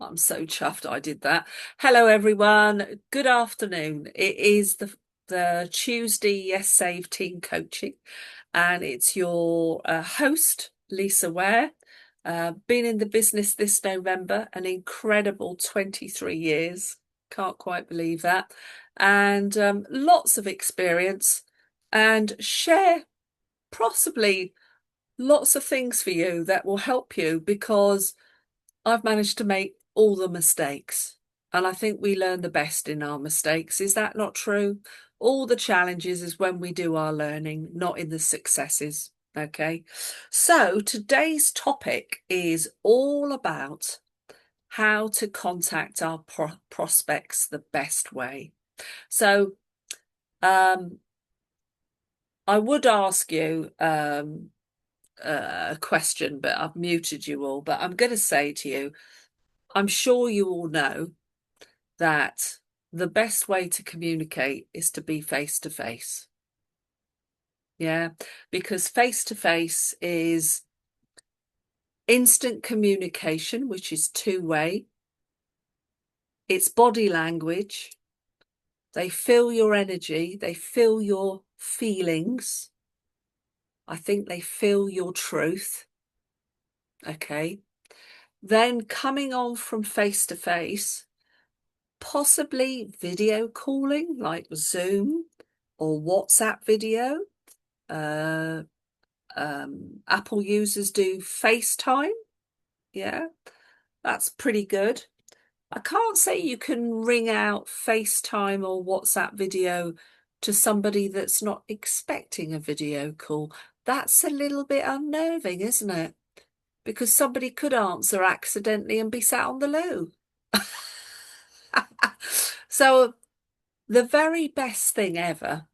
I'm so chuffed I did that. Hello, everyone. Good afternoon. It is the Tuesday Yessave team coaching, and it's your host, Lisa Ware. Been in the business this November, an incredible 23 years. Can't quite believe that. And lots of experience and share possibly lots of things for you that will help you because I've managed to make all the mistakes. And I think we learn the best in our mistakes. Is that not true? All the challenges is when we do our learning, not in the successes. Okay. So today's topic is all about how to contact our prospects the best way. So um, I would ask you a question, but I've muted you all. But I'm going to say to you, I'm sure you all know that the best way to communicate is to be face to face. Yeah, because face to face is instant communication, which is two-way. It's body language. They feel your energy, they feel your feelings. I think they feel your truth. Okay. Then coming on from face to face, possibly video calling like Zoom or WhatsApp video. Uh, Apple users do FaceTime. Yeah, that's pretty good. I can't say you can ring out FaceTime or WhatsApp video to somebody that's not expecting a video call. That's a little bit unnerving, isn't it? Because somebody could answer accidentally and be sat on the loo. So the very best thing ever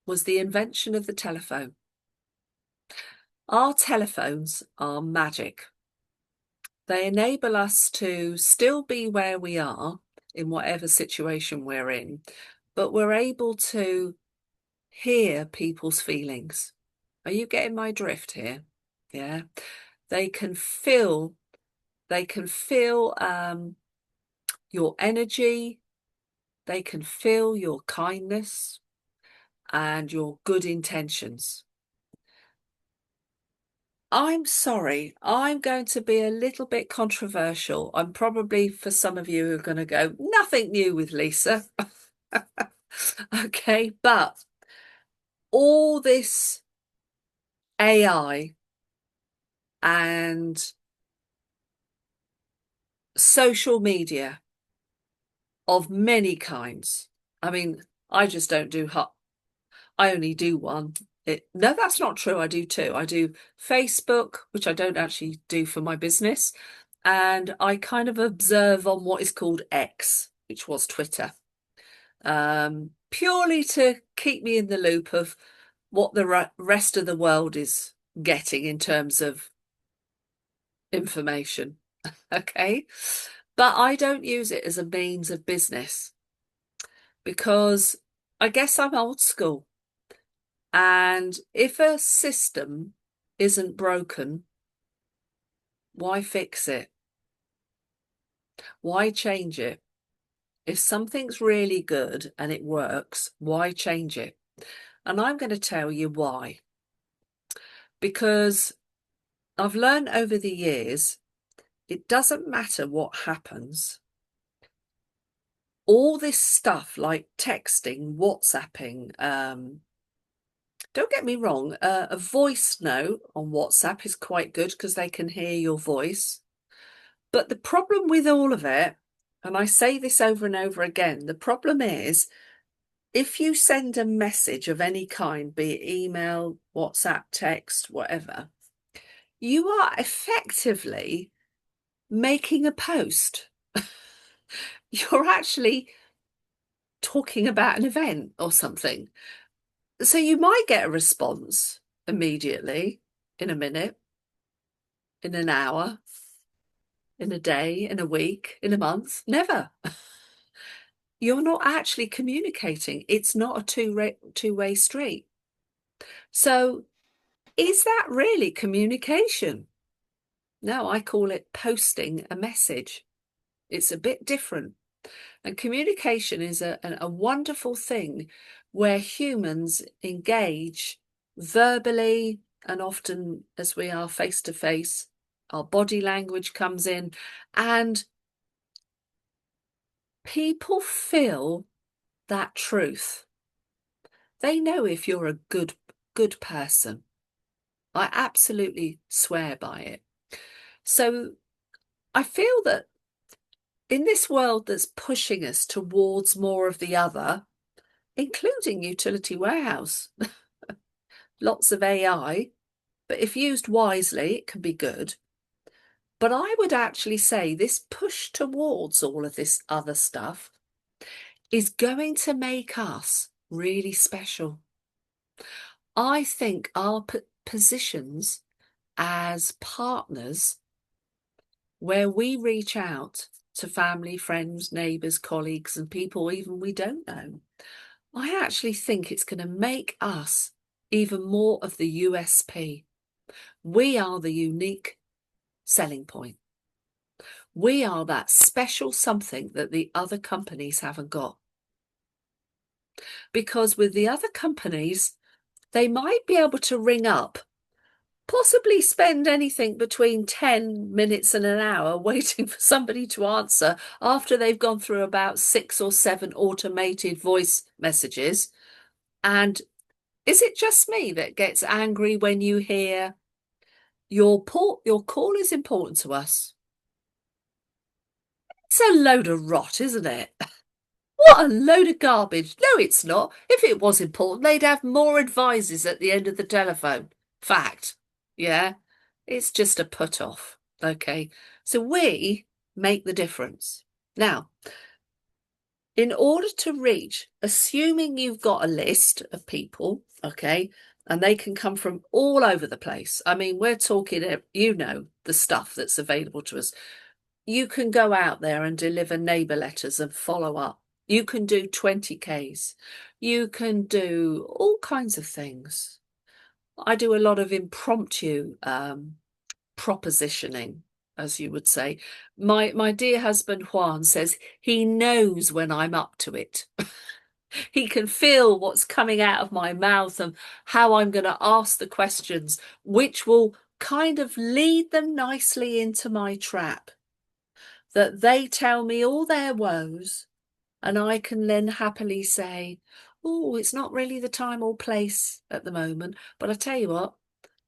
was the invention of the telephone. Our telephones are magic. They enable us to still be where we are in whatever situation we're in, but we're able to hear people's feelings. Are you getting my drift here? Yeah. They can feel, they can feel your energy. They can feel your kindness and your good intentions. I'm sorry, I'm going to be a little bit controversial. I'm probably, for some of you, who are going to go, nothing new with Lisa. Okay, but all this AI and social media of many kinds. I mean, I just don't do I only do one. No, that's not true. I do two. I do Facebook, which I don't actually do for my business, and I kind of observe on what is called X, which was Twitter, purely to keep me in the loop of what the rest of the world is getting in terms of information. Okay. But I don't use it as a means of business because I guess I'm old school. And if a system isn't broken, why fix it? Why change it? If something's really good and it works, why change it? And I'm going to tell you why. Because I've learned over the years, it doesn't matter what happens. All this stuff like texting, WhatsApping, don't get me wrong, a voice note on WhatsApp is quite good because they can hear your voice. But the problem with all of it, and I say this over and over again, the problem is if you send a message of any kind, be it email, WhatsApp, text, whatever, you are effectively making a post. You're actually talking about an event or something. So you might get a response immediately, in a minute, in an hour, in a day, in a week, in a month. Never. You're not actually communicating. It's not a two-way street. So is that really communication? No, I call it posting a message. It's a bit different. And communication is a wonderful thing where humans engage verbally, and often as we are face to face, our body language comes in, and people feel that truth. They know if you're a good person. I absolutely swear by it. So I feel that in this world that's pushing us towards more of the other, including utility warehouse, lots of AI, but if used wisely, it can be good. But I would actually say this push towards all of this other stuff is going to make us really special. I think our positions as partners, where we reach out to family, friends, neighbours, colleagues, and people even we don't know, I actually think it's going to make us even more of the USP. We are the unique selling point. We are that special something that the other companies haven't got. Because with the other companies, they might be able to ring up, possibly spend anything between 10 minutes and an hour waiting for somebody to answer after they've gone through about 6 or 7 automated voice messages. And is it just me that gets angry when you hear your call is important to us? It's a load of rot, isn't it? What a load of garbage. No, it's not. If it was important, they'd have more advisors at the end of the telephone. Fact. Yeah. It's just a put off. Okay. So we make the difference. Now, in order to reach, assuming you've got a list of people, okay, and they can come from all over the place. I mean, we're talking, you know, the stuff that's available to us. You can go out there and deliver neighbour letters and follow up. You can do 20Ks. You can do all kinds of things. I do a lot of impromptu propositioning, as you would say. My dear husband Juan says he knows when I'm up to it. He can feel what's coming out of my mouth and how I'm going to ask the questions, which will kind of lead them nicely into my trap. That they tell me all their woes, and I can then happily say, oh, it's not really the time or place at the moment, but I tell you what,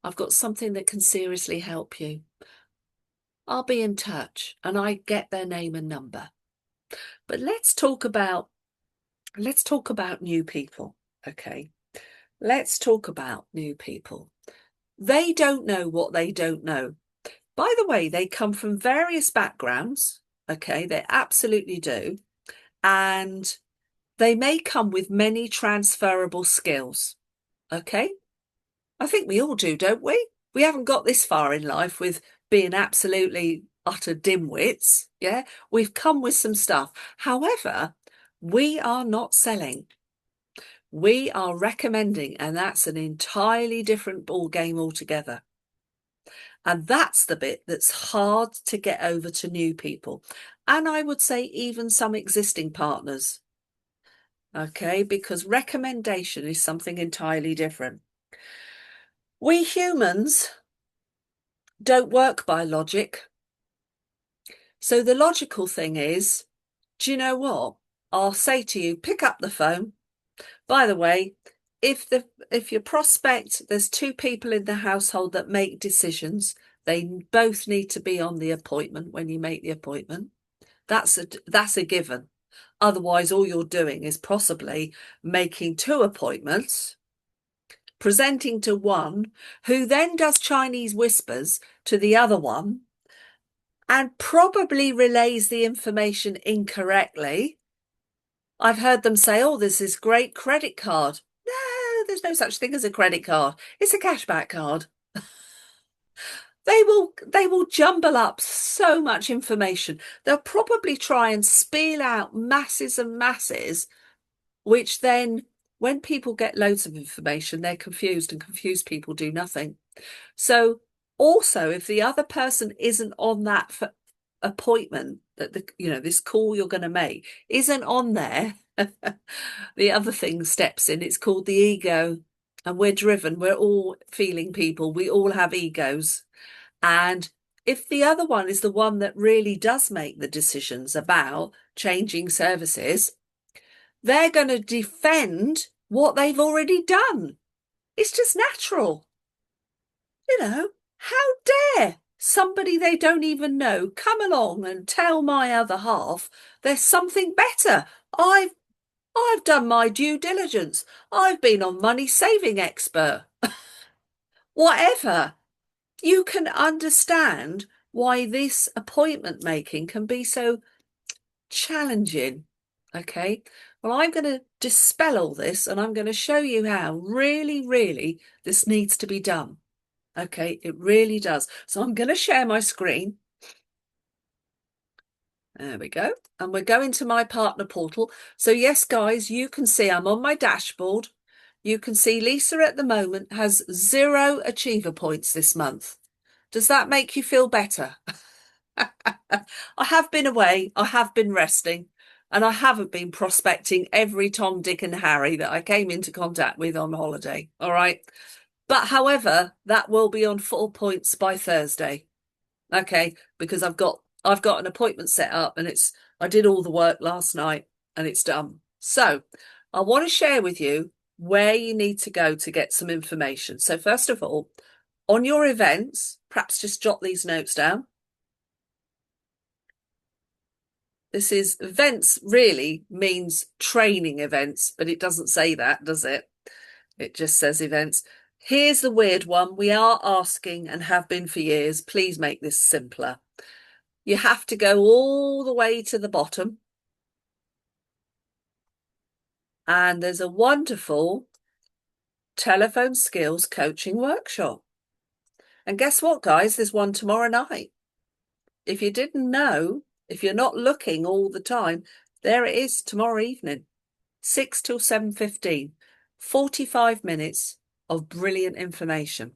I've got something that can seriously help you. I'll be in touch, and I get their name and number. But let's talk about new people, okay? Let's talk about new people. They don't know what they don't know. By the way, they come from various backgrounds, okay? They absolutely do. And they may come with many transferable skills, okay? I think we all do, don't we? We haven't got this far in life with being absolutely utter dimwits, yeah? We've come with some stuff. However, we are not selling. We are recommending, and that's an entirely different ball game altogether. And that's the bit that's hard to get over to new people. And I would say even some existing partners. Okay, because recommendation is something entirely different. We humans don't work by logic. So the logical thing is, do you know what? I'll say to you, pick up the phone. By the way, if your prospect, there's 2 people in the household that make decisions, they both need to be on the appointment when you make the appointment. That's a given. Otherwise, all you're doing is possibly making 2 appointments, presenting to one who then does Chinese whispers to the other one and probably relays the information incorrectly. I've heard them say, oh, this is great credit card. No, there's no such thing as a credit card. It's a cashback card. They will jumble up so much information. They'll probably try and spiel out masses and masses, which then when people get loads of information, they're confused, and confused people do nothing. So also, if the other person isn't on that appointment that this call you're going to make isn't on there, the other thing steps in. It's called the ego. And we're driven. We're all feeling people. We all have egos. And if the other one is the one that really does make the decisions about changing services, they're going to defend what they've already done. It's just natural. How dare somebody they don't even know come along and tell my other half there's something better. I've done my due diligence. I've been on Money Saving Expert. Whatever. You can understand why this appointment making can be so challenging. Okay. Well, I'm going to dispel all this and I'm going to show you how really, really this needs to be done. Okay. It really does. So I'm going to share my screen. There we go. And we're going to my partner portal. So yes, guys, you can see I'm on my dashboard. You can see Lisa at the moment has 0 achiever points this month. Does that make you feel better? I have been away. I have been resting. And I haven't been prospecting every Tom, Dick and Harry that I came into contact with on holiday. All right. But however, that will be on 4 points by Thursday. Okay. Because I've got an appointment set up and I did all the work last night and it's done. So I want to share with you where you need to go to get some information. So first of all, on your events, perhaps just jot these notes down. This is events really means training events, but it doesn't say that, does it? It just says events. Here's the weird one. We are asking and have been for years. Please make this simpler. You have to go all the way to the bottom. And there's a wonderful telephone skills coaching workshop. And guess what, guys? There's one tomorrow night. If you didn't know, if you're not looking all the time, there it is tomorrow evening, 6 till 7:15, 45 minutes of brilliant information.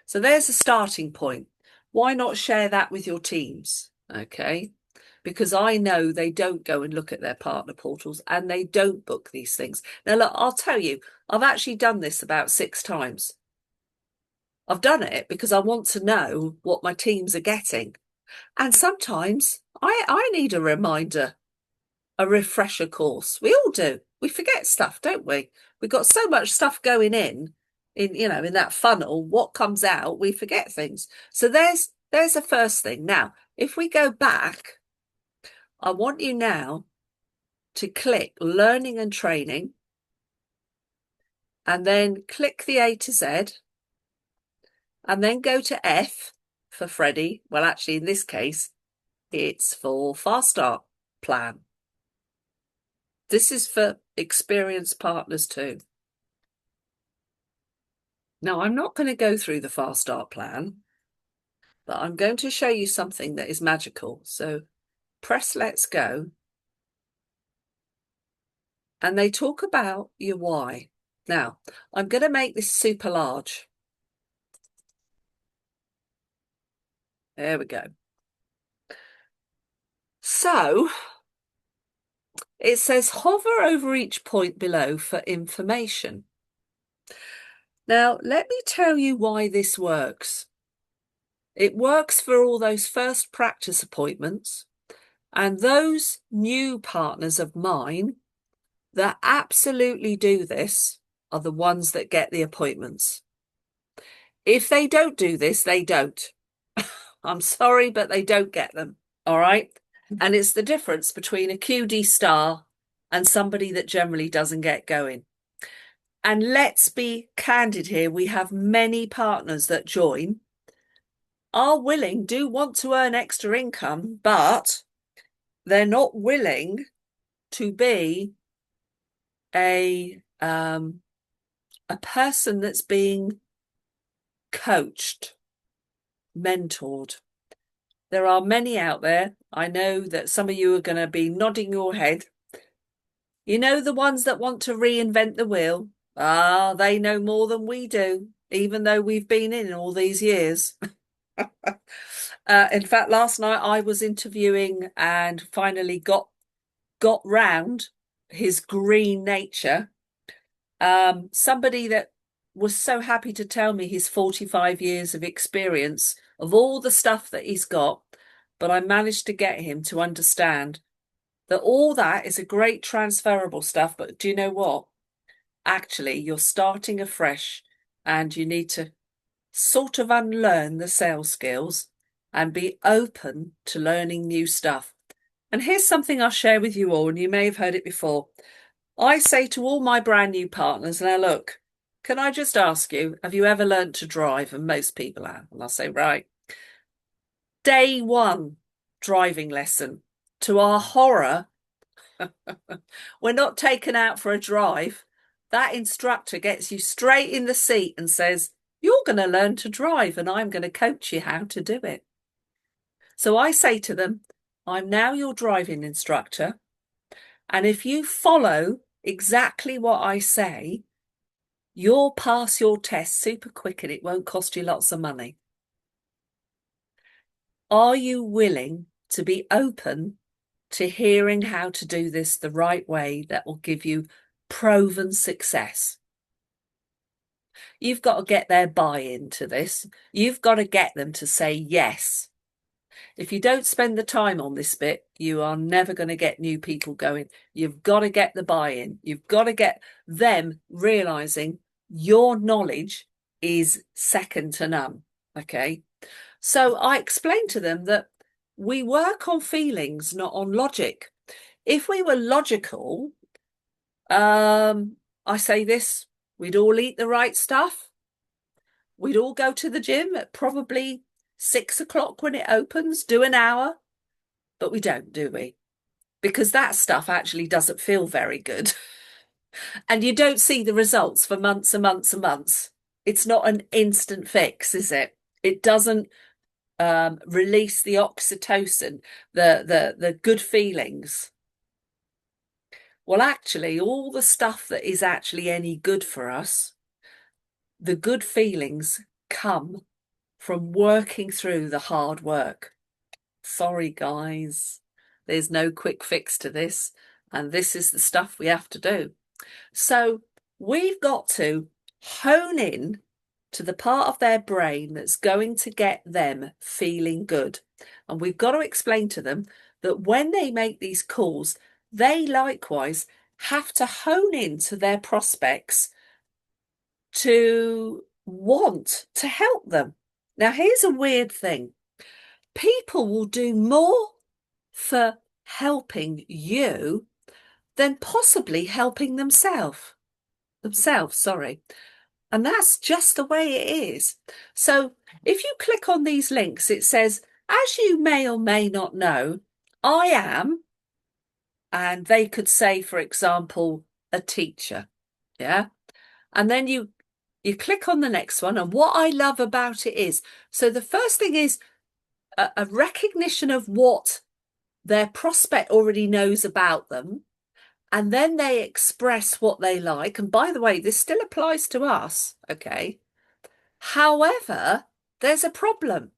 So there's a starting point. Why not share that with your teams? Okay. Because I know they don't go and look at their partner portals and they don't book these things. Now, look, I'll tell you, I've actually done this about 6 times. I've done it because I want to know what my teams are getting. And sometimes I need a reminder, a refresher course. We all do. We forget stuff, don't we? We've got so much stuff going in that funnel. What comes out, we forget things. So there's the first thing. Now, if we go back, I want you now to click Learning and Training and then click the A to Z and then go to F for Freddie. Well, actually, in this case, it's for Fast Start Plan. This is for experienced partners too. Now, I'm not going to go through the Fast Start Plan, but I'm going to show you something that is magical. So press Let's Go. And they talk about your why. Now, I'm going to make this super large. There we go. So it says hover over each point below for information. Now, let me tell you why this works. It works for all those first practice appointments and those new partners of mine that absolutely do this are the ones that get the appointments. If they don't do this, they don't. I'm sorry, but they don't get them. All right. And it's the difference between a QD star and somebody that generally doesn't get going. And let's be candid here. We have many partners that join, are willing, do want to earn extra income, but they're not willing to be a person that's being coached, mentored. There are many out there. I know that some of you are going to be nodding your head. You know, the ones that want to reinvent the wheel. They know more than we do, even though we've been in all these years. In fact, last night I was interviewing and finally got round his green nature. Somebody that was so happy to tell me his 45 years of experience of all the stuff that he's got, but I managed to get him to understand that all that is a great transferable stuff. But do you know what? Actually, you're starting afresh and you need to sort of unlearn the sales skills and be open to learning new stuff. And here's something I'll share with you all, and you may have heard it before. I say to all my brand new partners, now look, can I just ask you, have you ever learnt to drive? And most people have. And I'll say, right. Day one driving lesson. To our horror, we're not taken out for a drive. That instructor gets you straight in the seat and says, you're going to learn to drive and I'm going to coach you how to do it. So I say to them, I'm now your driving instructor. And if you follow exactly what I say, you'll pass your test super quick and it won't cost you lots of money. Are you willing to be open to hearing how to do this the right way that will give you proven success? You've got to get their buy-in to this. You've got to get them to say yes. If you don't spend the time on this bit, you are never going to get new people going. You've got to get the buy-in. You've got to get them realizing your knowledge is second to none. Okay. So I explained to them that we work on feelings, not on logic. If we were logical, I say this, we'd all eat the right stuff. We'd all go to the gym at probably 6 o'clock when it opens, do an hour, but we don't, do we? Because that stuff actually doesn't feel very good. And you don't see the results for months and months and months. It's not an instant fix, is it? It doesn't release the oxytocin, the good feelings. Well, actually, all the stuff that is actually any good for us, the good feelings come from working through the hard work. Sorry, guys, there's no quick fix to this, and this is the stuff we have to do. So we've got to hone in to the part of their brain that's going to get them feeling good. And we've got to explain to them that when they make these calls, they likewise have to hone in to their prospects to want to help them. Now, here's a weird thing. People will do more for helping you than possibly helping themselves, sorry. And that's just the way it is. So if you click on these links, it says, as you may or may not know, I am, and they could say, for example, a teacher. Yeah. And then you click on the next one. And what I love about it is, so the first thing is a recognition of what their prospect already knows about them. And then they express what they like. And by the way, this still applies to us, okay? However, there's a problem.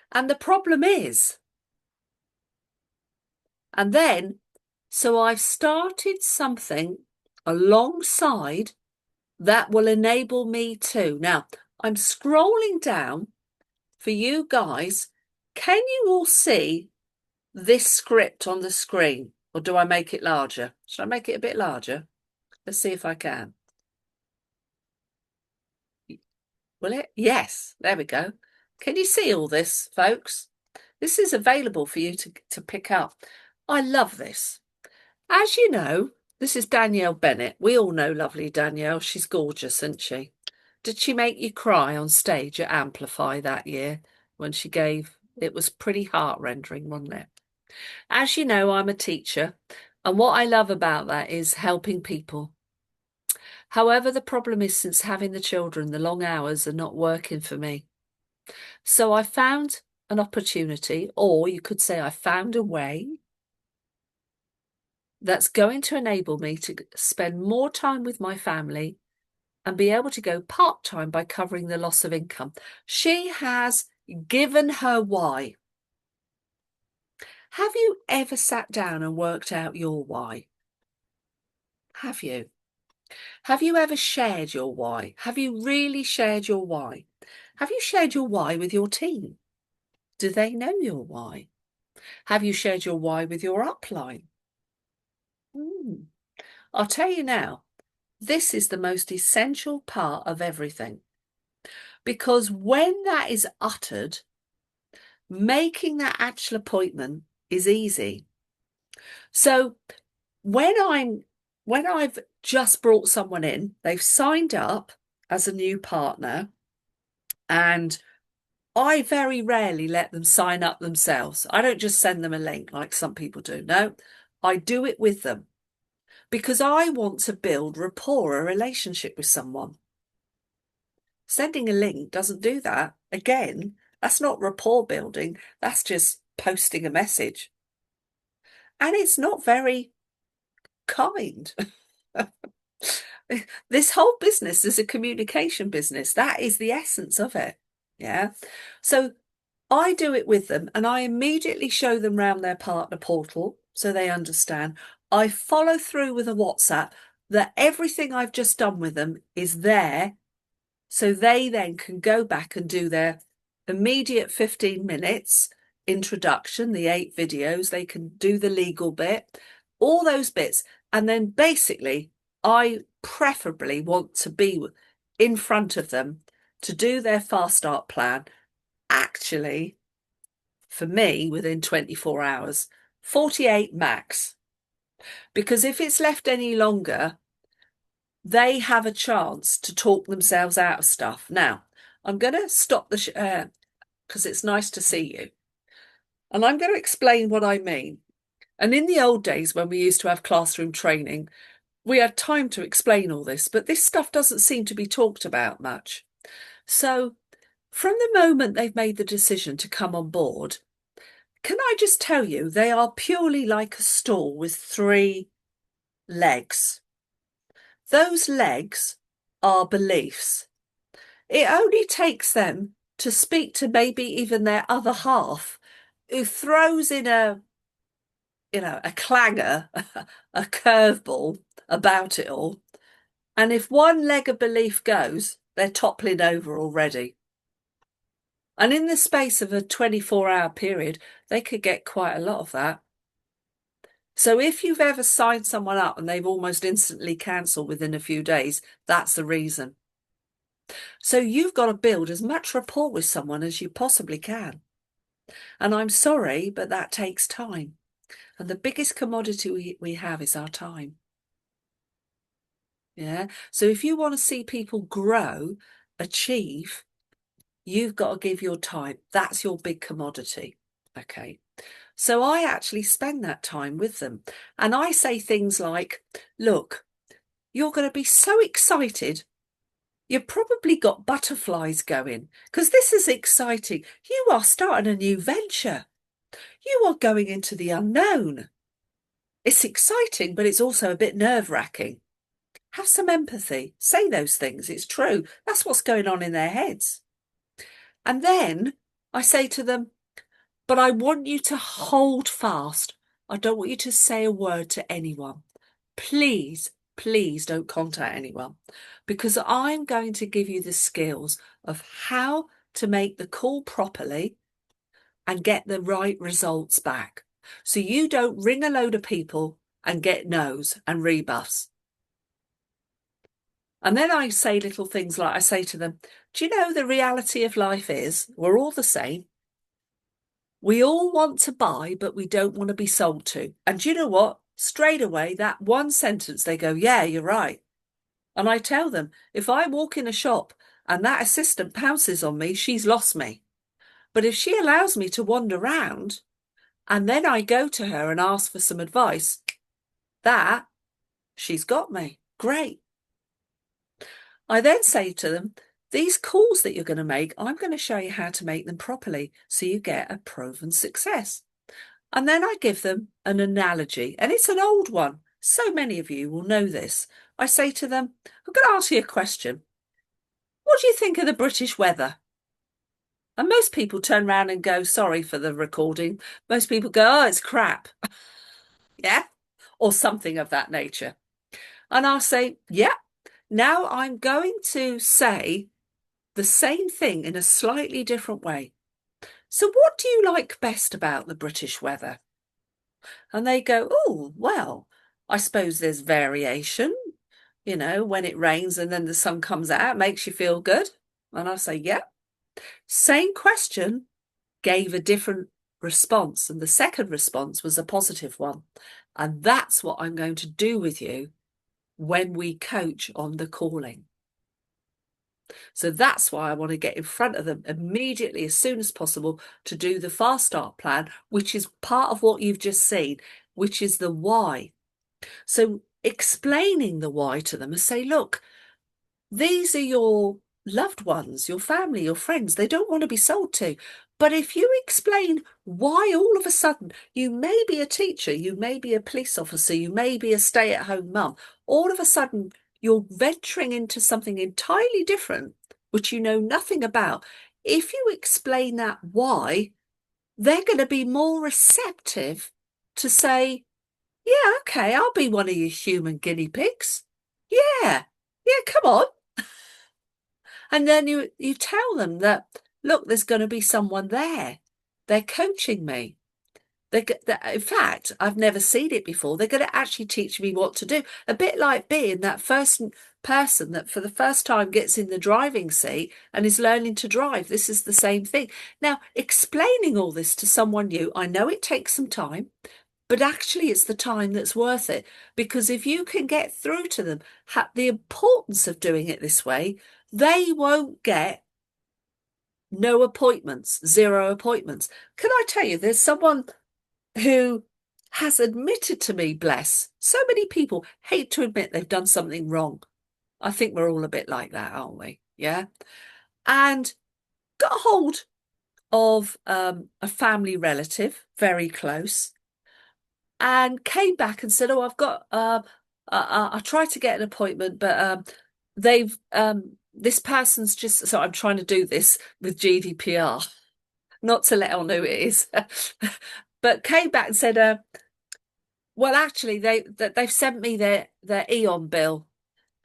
And the problem is, and then, so I've started something alongside that will enable me to. Now, I'm scrolling down for you guys. Can you all see this script on the screen? Or do I make it larger? Should I make it a bit larger? Let's see if I can. Will it? Yes, there we go. Can you see all this, folks? This is available for you to pick up. I love this. As you know, this is Danielle Bennett. We all know lovely Danielle. She's gorgeous, isn't she? Did she make you cry on stage at Amplify that year when she gave? It was pretty heart-rending, wasn't it? As you know, I'm a teacher, and what I love about that is helping people. However, the problem is, since having the children, the long hours are not working for me. So I found an opportunity, or you could say I found a way that's going to enable me to spend more time with my family and be able to go part-time by covering the loss of income. She has given her why. Have you ever sat down and worked out your why? Have you? Have you ever shared your why? Have you really shared your why? Have you shared your why with your team? Do they know your why? Have you shared your why with your upline? I'll tell you now, this is the most essential part of everything. Because when that is uttered, making that actual appointment is easy. So when I've just brought someone in, they've signed up as a new partner, and I very rarely let them sign up themselves. I don't just send them a link like some people do. No, I do it with them because I want to build rapport, a relationship with someone. Sending a link doesn't do that. Again, that's not rapport building. That's just posting a message. And it's not very kind. This whole business is a communication business. That is the essence of it. Yeah. So I do it with them and I immediately show them around their partner portal so they understand. I follow through with a WhatsApp that everything I've just done with them is there. So they then can go back and do their immediate 15 minutes introduction, the 8 videos. They can do the legal bit, all those bits. And then basically, I preferably want to be in front of them to do their fast start plan. Actually, for me, within 24 hours, 48 max. Because if it's left any longer, they have a chance to talk themselves out of stuff. Now, I'm going to stop the because it's nice to see you. And I'm going to explain what I mean. And in the old days, when we used to have classroom training, we had time to explain all this, but this stuff doesn't seem to be talked about much. So from the moment they've made the decision to come on board, can I just tell you, they are purely like a stool with 3 legs. Those legs are beliefs. It only takes them to speak to maybe even their other half, who throws in a clanger, a curveball about it all. And if one leg of belief goes, they're toppling over already. And in the space of a 24-hour period, they could get quite a lot of that. So if you've ever signed someone up and they've almost instantly cancelled within a few days, that's the reason. So you've got to build as much rapport with someone as you possibly can. And I'm sorry, but that takes time. And the biggest commodity we have is our time. Yeah. So if you want to see people grow, achieve, you've got to give your time. That's your big commodity. Okay. So I actually spend that time with them. And I say things like, look, you're going to be so excited. You've probably got butterflies going because this is exciting. You are starting a new venture. You are going into the unknown. It's exciting, but it's also a bit nerve-wracking. Have some empathy. Say those things. It's true. That's what's going on in their heads. And then I say to them, but I want you to hold fast. I don't want you to say a word to anyone. Please, please don't contact anyone because I'm going to give you the skills of how to make the call properly and get the right results back. So you don't ring a load of people and get no's and rebuffs. And then I say little things like I say to them, do you know the reality of life is we're all the same. We all want to buy, but we don't want to be sold to. And do you know what? Straight away, that one sentence, they go, yeah, you're right. And I tell them, if I walk in a shop and that assistant pounces on me, she's lost me. But if she allows me to wander around and then I go to her and ask for some advice, that she's got me. Great. I then say to them, these calls that you're going to make, I'm going to show you how to make them properly so you get a proven success. And then I give them an analogy, and it's an old one. So many of you will know this. I say to them, I'm going to ask you a question. What do you think of the British weather? And most people turn around and go, sorry for the recording. Most people go, oh, it's crap. Yeah. Or something of that nature. And I'll say, yeah, now I'm going to say the same thing in a slightly different way. So what do you like best about the British weather? And they go, oh, well, I suppose there's variation. You know, when it rains and then the sun comes out, it makes you feel good. And I say, yeah. Same question, gave a different response. And the second response was a positive one. And that's what I'm going to do with you when we coach on the calling. So that's why I want to get in front of them immediately, as soon as possible, to do the fast start plan, which is part of what you've just seen, which is the why. So explaining the why to them and say, look, these are your loved ones, your family, your friends. They don't want to be sold to. But if you explain why all of a sudden you may be a teacher, you may be a police officer, you may be a stay-at-home mum, all of a sudden you're venturing into something entirely different, which you know nothing about. If you explain that why, they're going to be more receptive to say, yeah, okay, I'll be one of your human guinea pigs. Yeah, yeah, come on. And then you tell them that, look, there's going to be someone there. They're coaching me. In fact, I've never seen it before. They're going to actually teach me what to do. A bit like being that first person that for the first time gets in the driving seat and is learning to drive. This is the same thing. Now, explaining all this to someone new, I know it takes some time, but actually it's the time that's worth it. Because if you can get through to them the importance of doing it this way, they won't get no appointments, zero appointments. Can I tell you, there's someone who has admitted to me, bless, so many people hate to admit they've done something wrong. I think we're all a bit like that, aren't we? Yeah. And got hold of a family relative, very close, and came back and said, oh, I've got, I tried to get an appointment, but they've, this person's just, so I'm trying to do this with GDPR, not to let on who it is, but came back and said, well, actually, they've sent me their Eon bill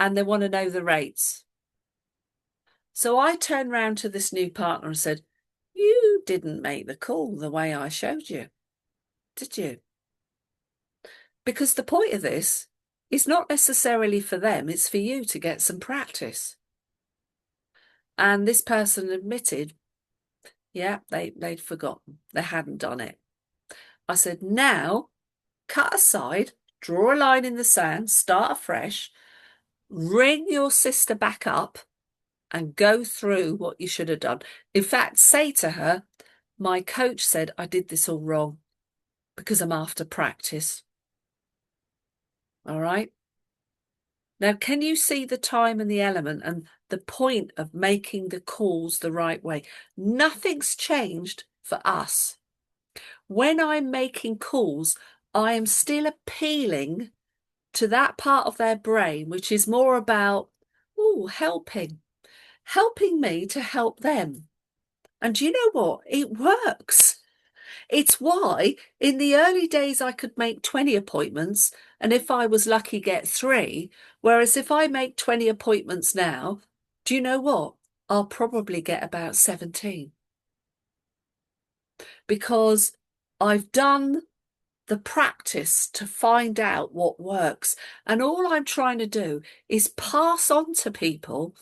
and they want to know the rates. So I turned round to this new partner and said, you didn't make the call the way I showed you, did you? Because the point of this is not necessarily for them, it's for you to get some practice. And this person admitted, yeah, they'd forgotten. They hadn't done it. I said, now cut aside, draw a line in the sand, start afresh, ring your sister back up and go through what you should have done. In fact, say to her, my coach said I did this all wrong because I'm after practice. All right. Now, can you see the time and the element and the point of making the calls the right way? Nothing's changed for us. When I'm making calls, I am still appealing to that part of their brain, which is more about, helping me to help them. And you know what? It works. It's why in the early days I could make 20 appointments, and if I was lucky, get 3. Whereas if I make 20 appointments now, do you know what? I'll probably get about 17. Because I've done the practice to find out what works. And all I'm trying to do is pass on to people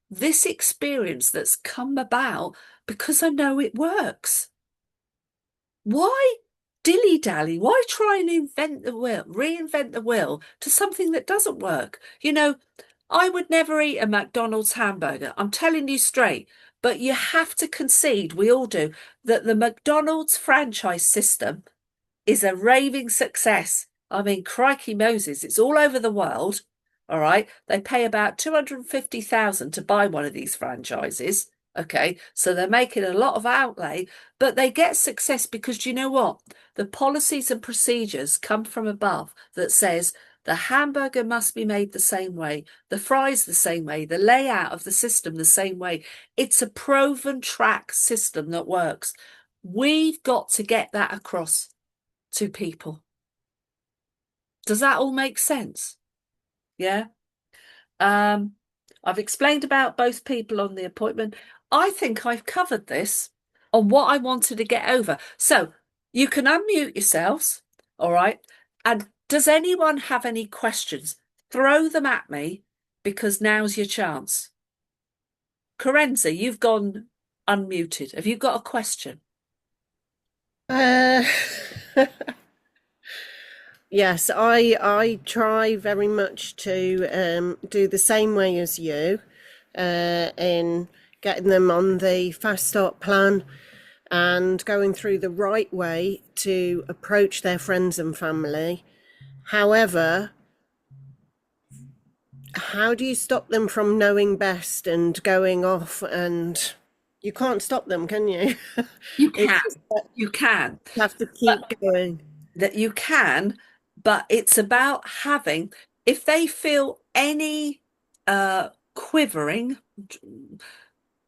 this experience that's come about because I know it works. Why dilly-dally? Why try and reinvent the wheel to something that doesn't work? You know, I would never eat a McDonald's hamburger. I'm telling you straight. But you have to concede, we all do, that the McDonald's franchise system is a raving success. I mean, crikey Moses, it's all over the world. All right. They pay about 250,000 to buy one of these franchises. Okay. So they're making a lot of outlay, but they get success because, do you know what? The policies and procedures come from above that says The hamburger must be made the same way, the fries the same way, the layout of the system the same way. It's a proven track system that works. We've got to get that across to people. Does that all make sense? Yeah. Um, I've explained about both people on the appointment. I think I've covered this on what I wanted to get over. So you can unmute yourselves, all right? And does anyone have any questions? Throw them at me because now's your chance. Corenza, you've gone unmuted. Have you got a question? Uh, yes, I try very much to do the same way as you in getting them on the fast start plan and going through the right way to approach their friends and family. However, how do you stop them from knowing best and going off, and you can't stop them, can you? You It's can. just that You can. you have to But keep going. that you can, but it's about having, if they feel any quivering,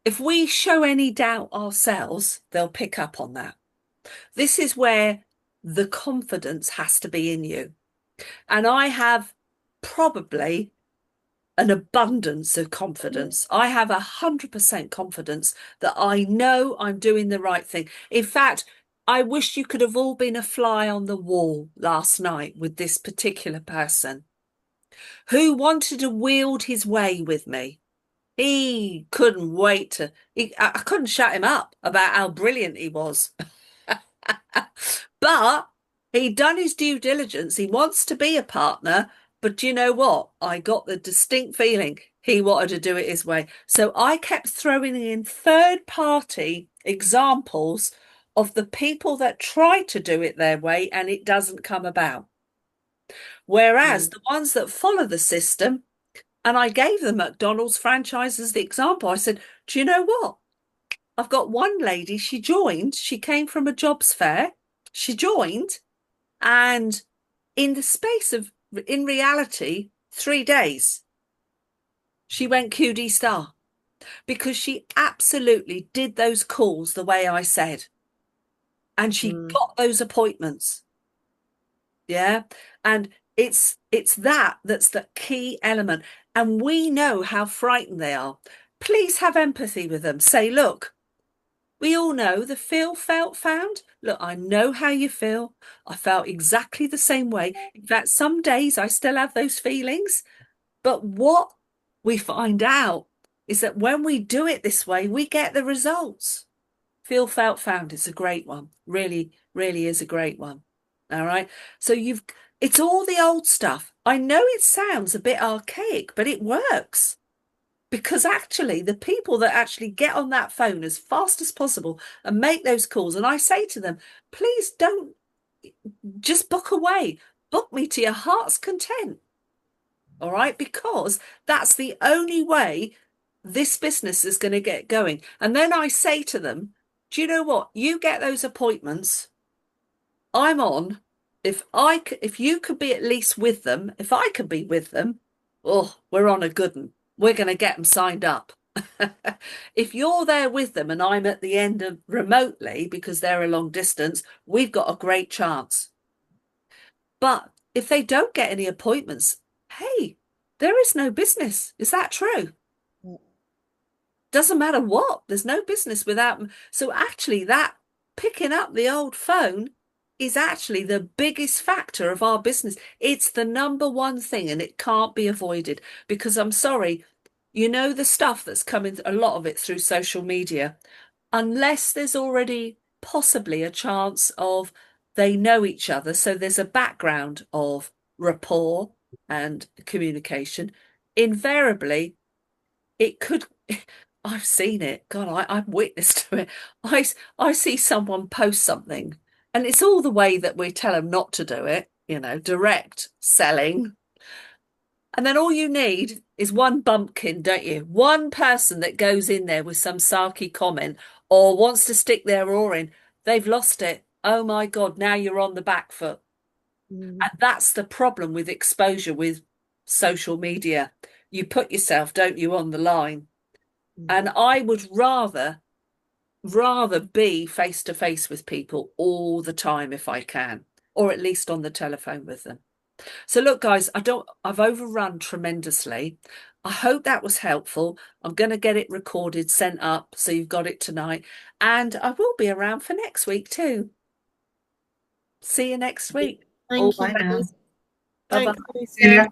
if we show any doubt ourselves, they'll pick up on that. This is where the confidence has to be in you. And I have probably an abundance of confidence. I have 100% confidence that I know I'm doing the right thing. In fact, I wish you could have all been a fly on the wall last night with this particular person who wanted to wield his way with me. He couldn't wait to, I couldn't shut him up about how brilliant he was. But he'd done his due diligence. He wants to be a partner. But you know what? I got the distinct feeling he wanted to do it his way. So I kept throwing in third party examples of the people that try to do it their way and it doesn't come about. Whereas Mm, the ones that follow the system, and I gave the McDonald's franchise as the example, I said, do you know what? I've got one lady, she joined, she came from a jobs fair, she joined, and in the space of, in reality, 3 days, she went QD star because she absolutely did those calls the way I said. And she mm, got those appointments. Yeah. And it's that that's the key element. And we know how frightened they are. Please have empathy with them. Say, look, we all know the feel, felt, found. Look, I know how you feel. I felt exactly the same way. In fact, some days I still have those feelings. But what we find out is that when we do it this way, we get the results. Feel, felt, found is a great one. Really, really is a great one. All right. So it's all the old stuff. I know it sounds a bit archaic, but it works because actually the people that actually get on that phone as fast as possible and make those calls, and I say to them, please don't just book away, book me to your heart's content. All right, because that's the only way this business is going to get going. And then I say to them, do you know what? You get those appointments, I'm on. If you could be at least with them, if I could be with them, oh, we're on a good one. We're going to get them signed up. If you're there with them and I'm at the end of remotely because they're a long distance, we've got a great chance. But if they don't get any appointments, hey, there is no business. Is that true? Doesn't matter what, there's no business without them. So actually, that picking up the old phone is actually the biggest factor of our business. It's the number one thing, and it can't be avoided because I'm sorry, you know, the stuff that's coming, a lot of it through social media, unless there's already possibly a chance of they know each other. So there's a background of rapport and communication. Invariably, it could. I've seen it. God, I'm witness to it. I see someone post something, and it's all the way that we tell them not to do it, you know, direct selling. And then all you need is one bumpkin, don't you? One person that goes in there with some sarky comment or wants to stick their oar in. They've lost it. Oh my God, now you're on the back foot. Mm, And that's the problem with exposure with social media. You put yourself, don't you, on the line. mm. And I would rather be face to face with people all the time if I can, or at least on the telephone with them. So look, guys, I've overrun tremendously. I hope that was helpful. I'm going to get it recorded, sent up, so you've got it tonight. And I will be around for next week too. See you next week. All Thank you, right now. Liz. Bye bye. Thanks, See Lisa. ya.